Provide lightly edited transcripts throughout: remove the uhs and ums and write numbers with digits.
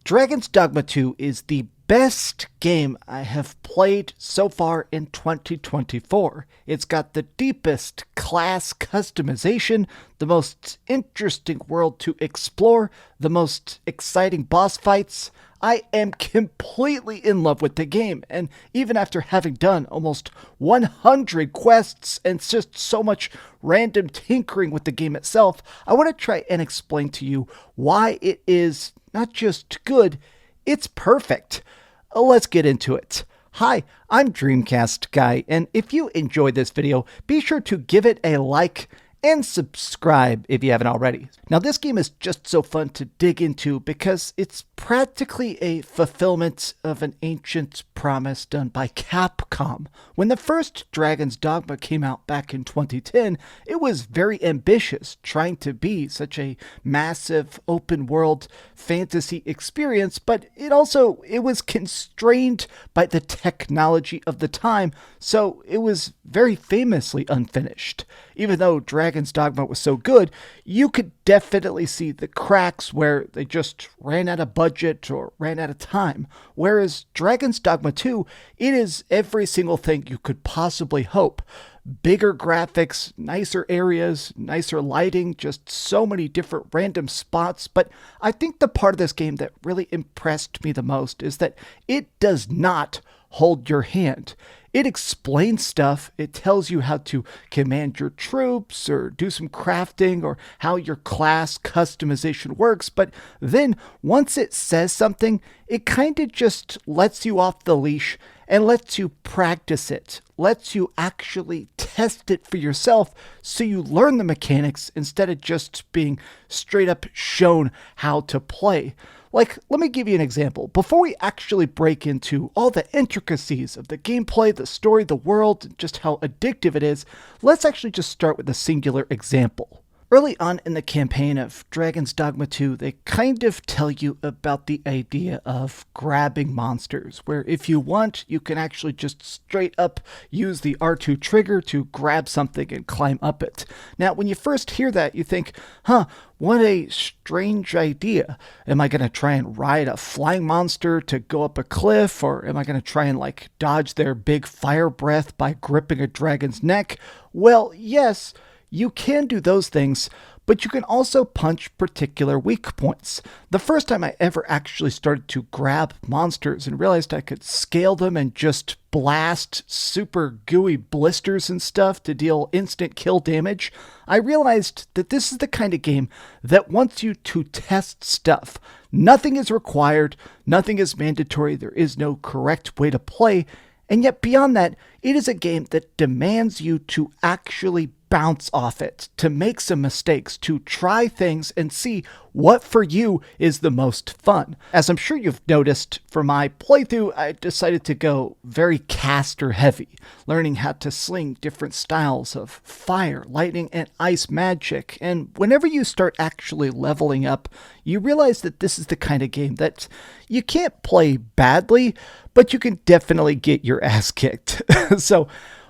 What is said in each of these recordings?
Dragon's Dogma 2 is the best game I have played so far in 2024. It's got the deepest class customization, the most interesting world to explore, the most exciting boss fights. I am completely in love with the game, and even after having done almost 100 quests and just so much random tinkering with the game itself, I want to try and explain to you why it is not just good, it's perfect. Let's get into it. Hi, I'm DreamcastGuy, and if you enjoyed this video, be sure to give it a like and subscribe if you haven't already. Now, this game is just so fun to dig into because it's practically a fulfillment of an ancient promise done by Capcom. When the first Dragon's Dogma came out back in 2010, it was very ambitious, trying to be such a massive open world fantasy experience, but it was constrained by the technology of the time, so it was very famously unfinished. Even though Dragon's Dogma was so good, you could definitely see the cracks where they just ran out of budget or ran out of time. Whereas Dragon's Dogma 2, it is every single thing you could possibly hope. Bigger graphics, nicer areas, nicer lighting, just so many different random spots. But I think the part of this game that really impressed me the most is that it does not hold your hand. It explains stuff. It tells you how to command your troops or do some crafting or how your class customization works. But then once it says something, it kind of just lets you off the leash and lets you practice it, lets you actually test it for yourself so you learn the mechanics instead of just being straight up shown how to play. Like, let me give you an example. Before we actually break into all the intricacies of the gameplay, the story, the world, and just how addictive it is, let's actually just start with a singular example. Early on in the campaign of Dragon's Dogma 2, they kind of tell you about the idea of grabbing monsters, where if you want, you can actually just straight up use the R2 trigger to grab something and climb up it. Now, when you first hear that, you think, what a strange idea. Am I going to try and ride a flying monster to go up a cliff? Or am I going to try and dodge their big fire breath by gripping a dragon's neck? Well, yes, you can do those things, but you can also punch particular weak points. The first time I ever actually started to grab monsters and realized I could scale them and just blast super gooey blisters and stuff to deal instant kill damage, I realized that this is the kind of game that wants you to test stuff. Nothing is required, nothing is mandatory, there is no correct way to play, and yet beyond that, it is a game that demands you to actually bounce off it, to make some mistakes, to try things and see what for you is the most fun. As I'm sure you've noticed, for my playthrough, I decided to go very caster heavy, learning how to sling different styles of fire, lightning, and ice magic. And whenever you start actually leveling up, you realize that this is the kind of game that you can't play badly, but you can definitely get your ass kicked. So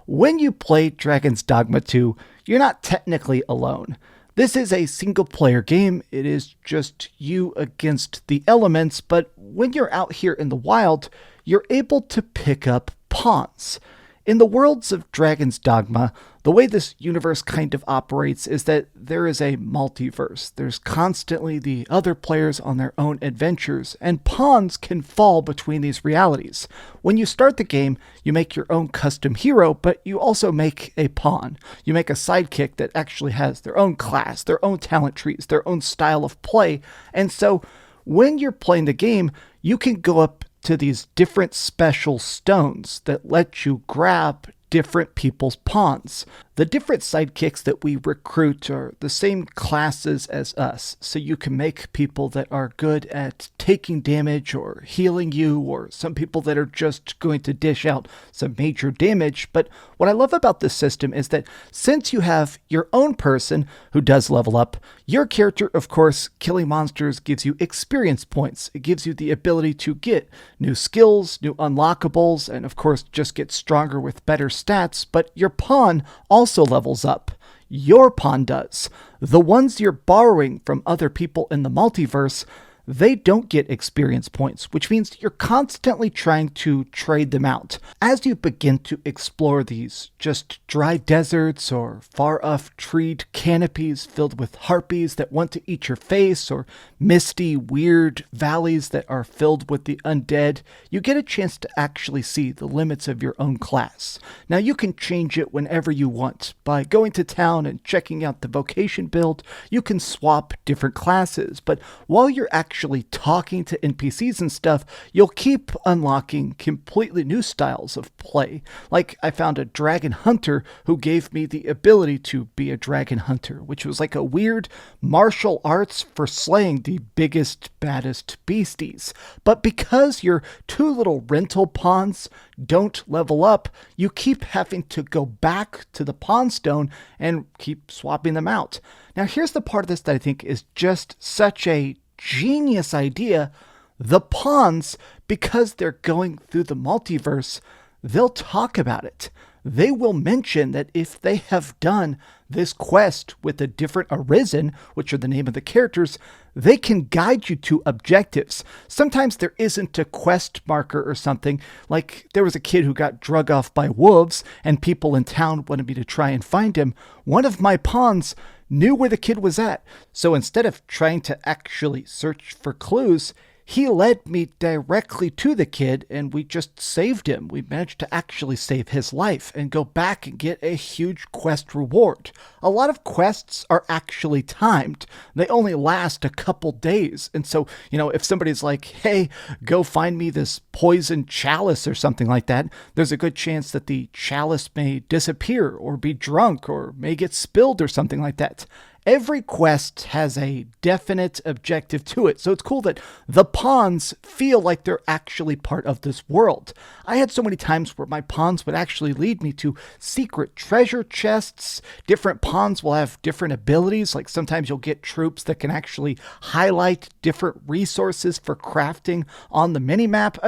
when you play Dragon's Dogma 2, you're not technically alone. This is a single-player game. It is just you against the elements, but when you're out here in the wild, you're able to pick up pawns. In the worlds of Dragon's Dogma, the way this universe kind of operates is that there is a multiverse. There's constantly the other players on their own adventures, and pawns can fall between these realities. When you start the game, you make your own custom hero, but you also make a pawn. You make a sidekick that actually has their own class, their own talent trees, their own style of play, and so when you're playing the game, you can go up to these different special stones that let you grab different people's pawns. The different sidekicks that we recruit are the same classes as us, so you can make people that are good at taking damage or healing you, or some people that are just going to dish out some major damage. But what I love about this system is that since you have your own person who does level up, your character, of course, killing monsters gives you experience points. It gives you the ability to get new skills, new unlockables, and of course just get stronger with better stats, but your pawn also levels up. Your pawn does. The ones you're borrowing from other people in the multiverse, they don't get experience points, which means you're constantly trying to trade them out. As you begin to explore these just dry deserts or far-off treed canopies filled with harpies that want to eat your face, or misty, weird valleys that are filled with the undead, you get a chance to actually see the limits of your own class. Now you can change it whenever you want. By going to town and checking out the vocation build, you can swap different classes, but while you're actually talking to NPCs and stuff, you'll keep unlocking completely new styles of play. Like, I found a dragon hunter who gave me the ability to be a dragon hunter, which was like a weird martial arts for slaying the biggest, baddest beasties. But because your two little rental pawns don't level up, you keep having to go back to the pawn stone and keep swapping them out. Now here's the part of this that I think is just such a genius idea. The pawns, because they're going through the multiverse, they'll talk about it. They will mention that if they have done this quest with a different Arisen, which are the name of the characters, they can guide you to objectives. Sometimes there isn't a quest marker or something, like there was a kid who got drug off by wolves and people in town wanted me to try and find him. One of my pawns knew where the kid was at, so instead of trying to actually search for clues, he led me directly to the kid and we just saved him. We managed to actually save his life and go back and get a huge quest reward. A lot of quests are actually timed. They only last a couple days. And so, if somebody's like, hey, go find me this poison chalice or something like that, there's a good chance that the chalice may disappear or be drunk or may get spilled or something like that. Every quest has a definite objective to it, so it's cool that the pawns feel like they're actually part of this world. I had so many times where my pawns would actually lead me to secret treasure chests. Different pawns will have different abilities, like sometimes you'll get troops that can actually highlight different resources for crafting on the minimap.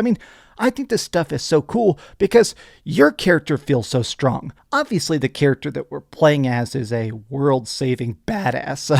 I think this stuff is so cool because your character feels so strong. Obviously, the character that we're playing as is a world-saving badass.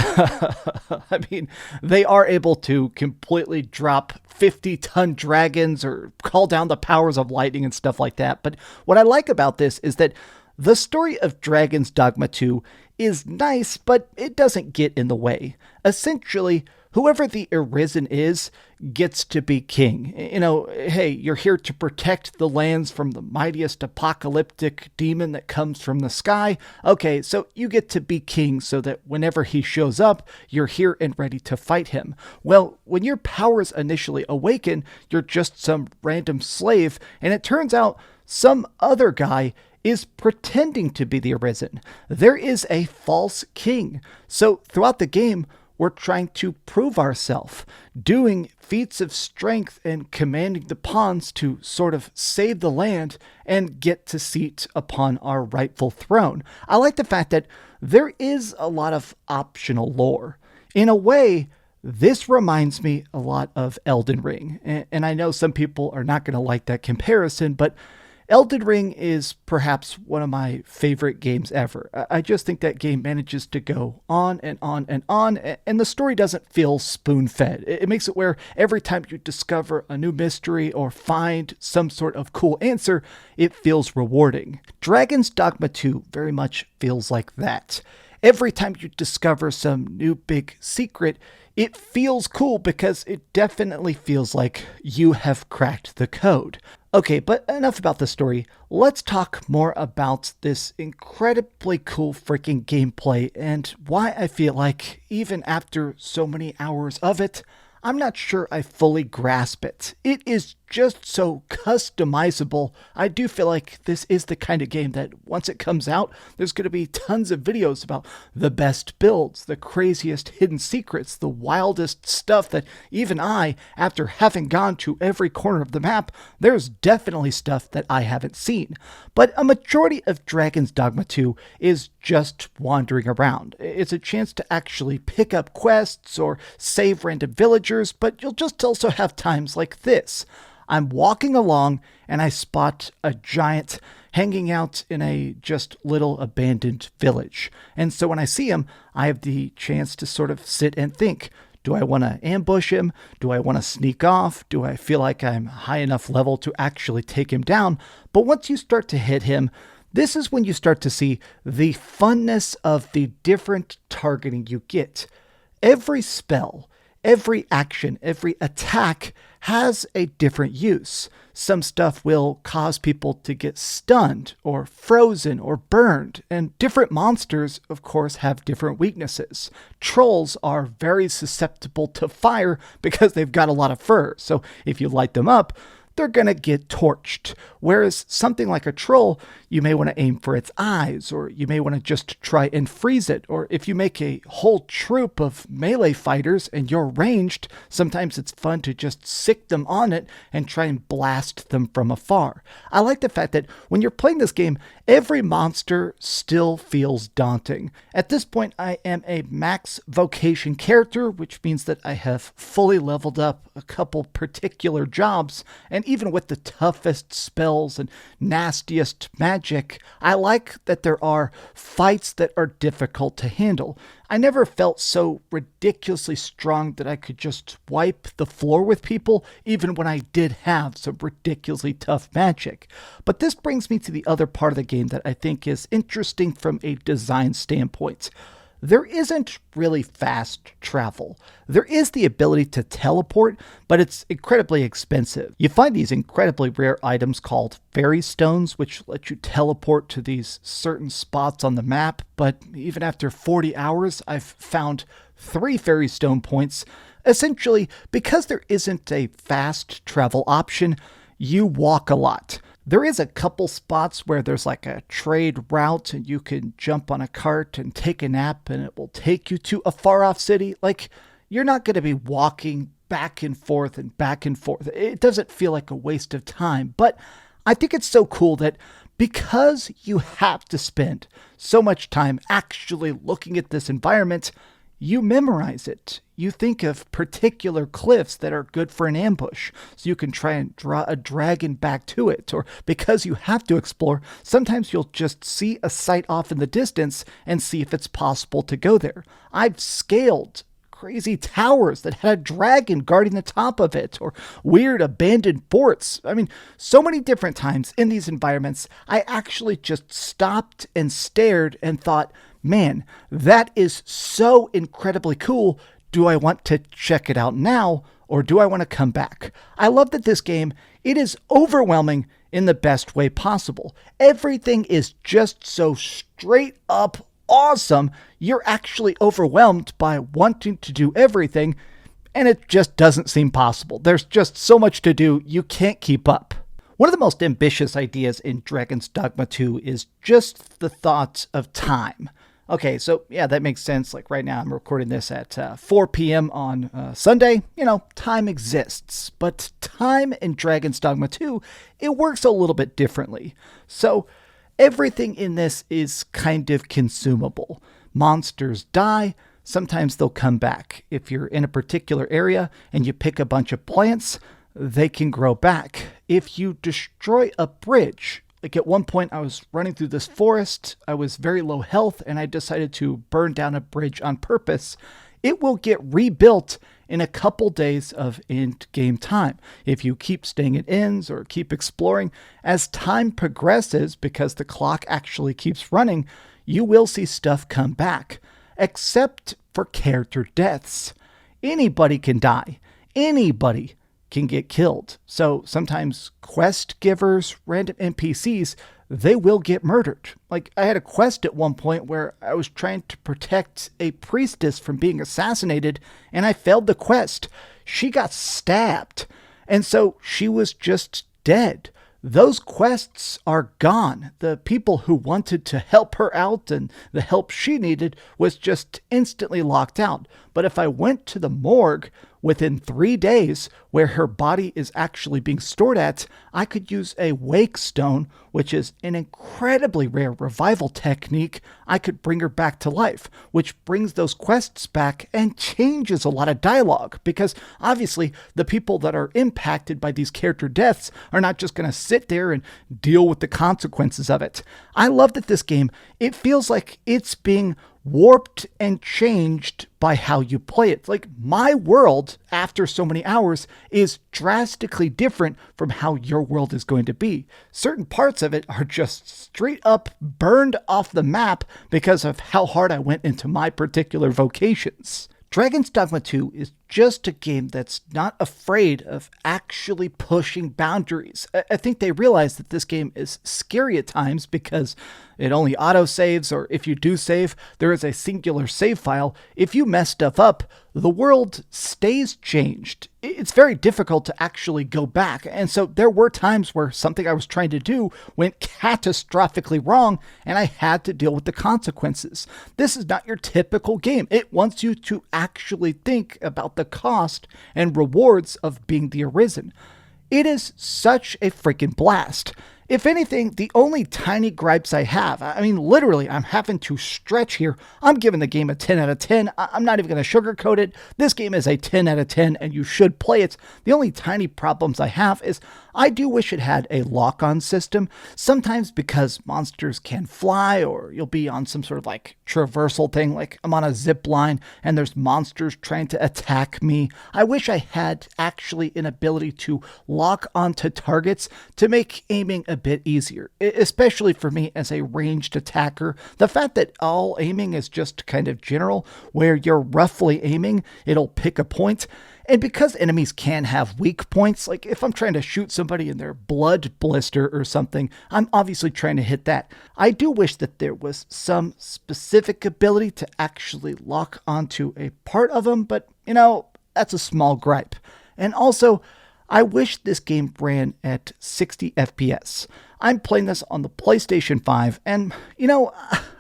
They are able to completely drop 50-ton dragons or call down the powers of lightning and stuff like that. But what I like about this is that the story of Dragon's Dogma 2 is nice, but it doesn't get in the way. Essentially, whoever the Arisen is gets to be king. Hey, you're here to protect the lands from the mightiest apocalyptic demon that comes from the sky. Okay, so you get to be king so that whenever he shows up, you're here and ready to fight him. Well, when your powers initially awaken, you're just some random slave, and it turns out some other guy is pretending to be the Arisen. There is a false king. So throughout the game, we're trying to prove ourselves, doing feats of strength and commanding the pawns to sort of save the land and get to seat upon our rightful throne. I like the fact that there is a lot of optional lore. In a way, this reminds me a lot of Elden Ring. And I know some people are not going to like that comparison, but Elden Ring is perhaps one of my favorite games ever. I just think that game manages to go on and on and on, and the story doesn't feel spoon-fed. It makes it where every time you discover a new mystery or find some sort of cool answer, it feels rewarding. Dragon's Dogma 2 very much feels like that. Every time you discover some new big secret, it feels cool because it definitely feels like you have cracked the code. Okay, but enough about the story. Let's talk more about this incredibly cool freaking gameplay and why I feel like, even after so many hours of it, I'm not sure I fully grasp it. It is just so customizable. I do feel like this is the kind of game that once it comes out, there's going to be tons of videos about the best builds, the craziest hidden secrets, the wildest stuff that even I, after having gone to every corner of the map, there's definitely stuff that I haven't seen. But a majority of Dragon's Dogma 2 is just wandering around. It's a chance to actually pick up quests or save random villagers, but you'll just also have times like this. I'm walking along and I spot a giant hanging out in a just little abandoned village. And so when I see him, I have the chance to sort of sit and think, Do I want to ambush him? Do I want to sneak off? Do I feel like I'm high enough level to actually take him down? But once you start to hit him, this is when you start to see the funness of the different targeting you get. Every spell, every action, every attack has a different use. Some stuff will cause people to get stunned or frozen or burned, and different monsters, of course, have different weaknesses. Trolls are very susceptible to fire because they've got a lot of fur, so if you light them up, they're going to get torched. Whereas something like a troll, you may want to aim for its eyes, or you may want to just try and freeze it. Or if you make a whole troop of melee fighters and you're ranged, sometimes it's fun to just sick them on it and try and blast them from afar. I like the fact that when you're playing this game, every monster still feels daunting. At this point, I am a max vocation character, which means that I have fully leveled up a couple particular jobs, and even with the toughest spells and nastiest magic, I like that there are fights that are difficult to handle. I never felt so ridiculously strong that I could just wipe the floor with people, even when I did have some ridiculously tough magic. But this brings me to the other part of the game that I think is interesting from a design standpoint. There isn't really fast travel. There is the ability to teleport, but it's incredibly expensive. You find these incredibly rare items called fairy stones, which let you teleport to these certain spots on the map, but even after 40 hours, I've found 3 fairy stone points. Essentially, because there isn't a fast travel option, you walk a lot. There is a couple spots where there's like a trade route and you can jump on a cart and take a nap and it will take you to a far off city. Like, you're not going to be walking back and forth and back and forth. It doesn't feel like a waste of time, but I think it's so cool that because you have to spend so much time actually looking at this environment, you memorize it. You think of particular cliffs that are good for an ambush, so you can try and draw a dragon back to it. Or because you have to explore, sometimes you'll just see a site off in the distance and see if it's possible to go there. I've scaled crazy towers that had a dragon guarding the top of it, or weird abandoned forts. I mean, so many different times in these environments, I actually just stopped and stared and thought, man, that is so incredibly cool. Do I want to check it out now, or do I want to come back? I love that this game, it is overwhelming in the best way possible. Everything is just so straight up awesome. You're actually overwhelmed by wanting to do everything, and it just doesn't seem possible. There's just so much to do, you can't keep up. One of the most ambitious ideas in Dragon's Dogma 2 is just the thought of time. Okay, so yeah, that makes sense. Like right now I'm recording this at 4 p.m. on Sunday. You know, time exists. But time in Dragon's Dogma 2, it works a little bit differently. So everything in this is kind of consumable. Monsters die. Sometimes they'll come back. If you're in a particular area and you pick a bunch of plants, they can grow back. If you destroy a bridge, like at one point I was running through this forest, I was very low health, and I decided to burn down a bridge on purpose. It will get rebuilt in a couple days of end game time. If you keep staying at inns or keep exploring, as time progresses, because the clock actually keeps running, you will see stuff come back, except for character deaths. Anybody can die. Anybody can get killed. So sometimes quest givers, random NPCs, they will get murdered. Like, I had a quest at one point where I was trying to protect a priestess from being assassinated, and I failed the quest. She got stabbed, and so she was just dead. Those quests are gone. The people who wanted to help her out and the help she needed was just instantly locked out. But if I went to the morgue within 3 days, where her body is actually being stored at, I could use a wake stone, which is an incredibly rare revival technique. I could bring her back to life, which brings those quests back and changes a lot of dialogue, because obviously the people that are impacted by these character deaths are not just going to sit there and deal with the consequences of it. I love that this game, it feels like it's being warped and changed by how you play it. Like, my world, after so many hours, is drastically different from how your world is going to be. Certain parts of it are just straight up burned off the map because of how hard I went into my particular vocations. Dragon's Dogma 2 is just a game that's not afraid of actually pushing boundaries. I think they realize that this game is scary at times because it only auto-saves, or if you do save, there is a singular save file. If you mess stuff up, the world stays changed. It's very difficult to actually go back, and so there were times where something I was trying to do went catastrophically wrong, and I had to deal with the consequences. This is not your typical game. It wants you to actually think about the cost and rewards of being the Arisen. It is such a freaking blast. If anything, the only tiny gripes I have, I mean, literally, I'm having to stretch here. I'm giving the game a 10 out of 10. I'm not even going to sugarcoat it. This game is a 10 out of 10, and you should play it. The only tiny problems I have is I do wish it had a lock-on system. Sometimes because monsters can fly, or you'll be on some sort of like traversal thing, like I'm on a zip line and there's monsters trying to attack me. I wish I had actually an ability to lock onto targets to make aiming a bit easier, especially for me as a ranged attacker. The fact that all aiming is just kind of general, where you're roughly aiming, it'll pick a point. And because enemies can have weak points, like if I'm trying to shoot somebody in their blood blister or something, I'm obviously trying to hit that. I do wish that there was some specific ability to actually lock onto a part of them, but you know, that's a small gripe. And also, I wish this game ran at 60 FPS. I'm playing this on the PlayStation 5, and, you know,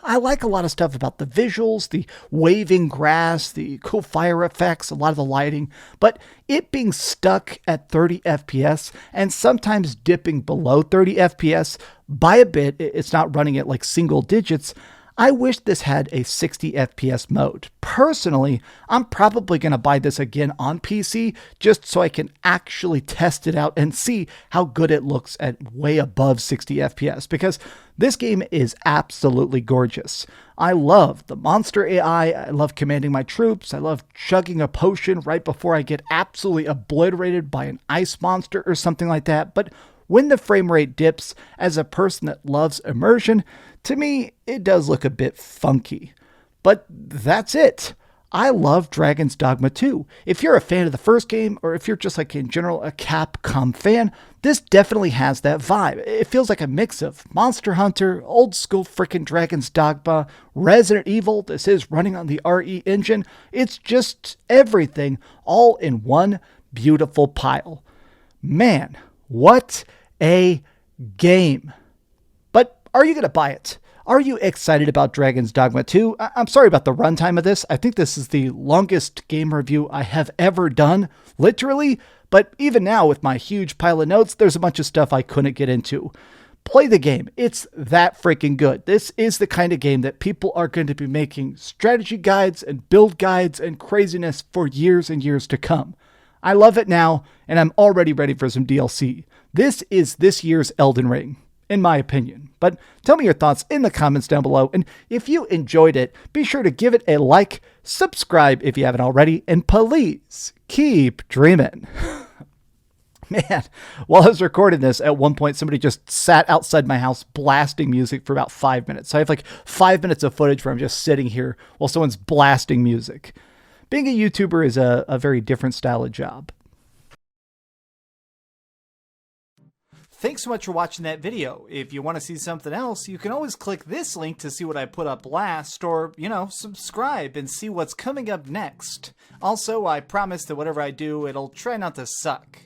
I like a lot of stuff about the visuals, the waving grass, the cool fire effects, a lot of the lighting, but it being stuck at 30 FPS and sometimes dipping below 30 FPS by a bit, it's not running at like single digits. I wish this had a 60 FPS mode. Personally, I'm probably going to buy this again on PC just so I can actually test it out and see how good it looks at way above 60 FPS, because this game is absolutely gorgeous. I love the monster AI, I love commanding my troops, I love chugging a potion right before I get absolutely obliterated by an ice monster or something like that, but when the frame rate dips, as a person that loves immersion, to me, it does look a bit funky. But that's it. I love Dragon's Dogma 2. If you're a fan of the first game, or if you're just like in general a Capcom fan, this definitely has that vibe. It feels like a mix of Monster Hunter, old school frickin' Dragon's Dogma, Resident Evil. This is running on the RE engine. It's just everything all in one beautiful pile. Man, what a game. But are you going to buy it? Are you excited about Dragon's Dogma 2? I'm sorry about the runtime of this. I think this is the longest game review I have ever done, literally. But even now, with my huge pile of notes, there's a bunch of stuff I couldn't get into. Play the game. It's that freaking good. This is the kind of game that people are going to be making strategy guides and build guides and craziness for years and years to come. I love it now, and I'm already ready for some DLC. This is this year's Elden Ring, in my opinion. But tell me your thoughts in the comments down below, and if you enjoyed it, be sure to give it a like, subscribe if you haven't already, and please keep dreaming. Man, while I was recording this, at one point somebody just sat outside my house blasting music for about 5 minutes. So I have like 5 minutes of footage where I'm just sitting here while someone's blasting music. Being a YouTuber is a very different style of job. Thanks so much for watching that video. If you want to see something else, you can always click this link to see what I put up last, or, you know, subscribe and see what's coming up next. Also, I promise that whatever I do, it'll try not to suck.